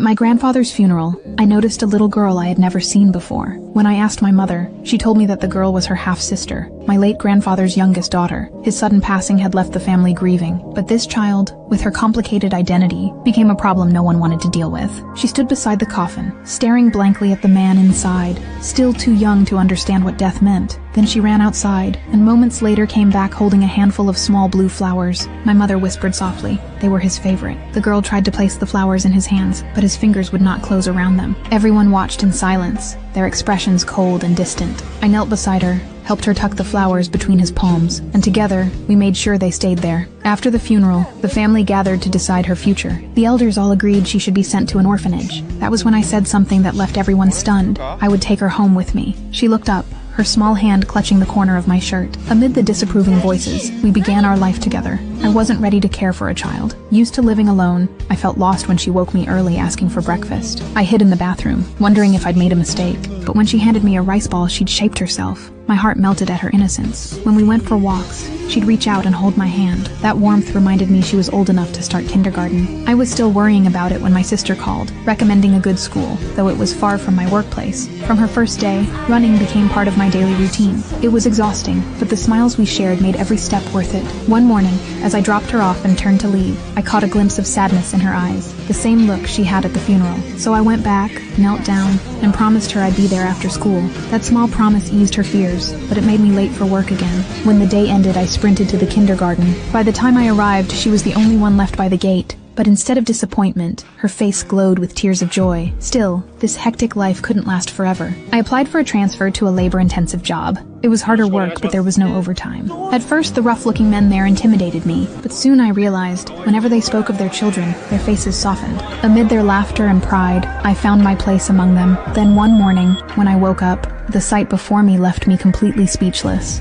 At my grandfather's funeral, I noticed a little girl I had never seen before. When I asked my mother, she told me that the girl was her half-sister, my late grandfather's youngest daughter. His sudden passing had left the family grieving, but this child, with her complicated identity, became a problem no one wanted to deal with. She stood beside the coffin, staring blankly at the man inside, still too young to understand what death meant. Then she ran outside, and moments later came back holding a handful of small blue flowers. My mother whispered softly. They were his favorite. The girl tried to place the flowers in his hands, but his fingers would not close around them. Everyone watched in silence, their expressions cold and distant. I knelt beside her, helped her tuck the flowers between his palms, and together, we made sure they stayed there. After the funeral, the family gathered to decide her future. The elders all agreed she should be sent to an orphanage. That was when I said something that left everyone stunned. I would take her home with me. She looked up, her small hand clutching the corner of my shirt. Amid the disapproving voices, we began our life together. I wasn't ready to care for a child. Used to living alone, I felt lost when she woke me early asking for breakfast. I hid in the bathroom, wondering if I'd made a mistake. But when she handed me a rice ball, she'd shaped herself. My heart melted at her innocence. When we went for walks, she'd reach out and hold my hand. That warmth reminded me she was old enough to start kindergarten. I was still worrying about it when my sister called, recommending a good school, though it was far from my workplace. From her first day, running became part of my daily routine. It was exhausting, but the smiles we shared made every step worth it. One morning, as I dropped her off and turned to leave, I caught a glimpse of sadness in her eyes, the same look she had at the funeral. So I went back, knelt down, and promised her I'd be there after school. That small promise eased her fears, but it made me late for work again. When the day ended, I sprinted to the kindergarten. By the time I arrived, she was the only one left by the gate. But instead of disappointment, her face glowed with tears of joy. Still, this hectic life couldn't last forever. I applied for a transfer to a labor-intensive job. It was harder work, but there was no overtime. At first, the rough-looking men there intimidated me, but soon I realized, whenever they spoke of their children, their faces softened. Amid their laughter and pride, I found my place among them. Then one morning, when I woke up, the sight before me left me completely speechless.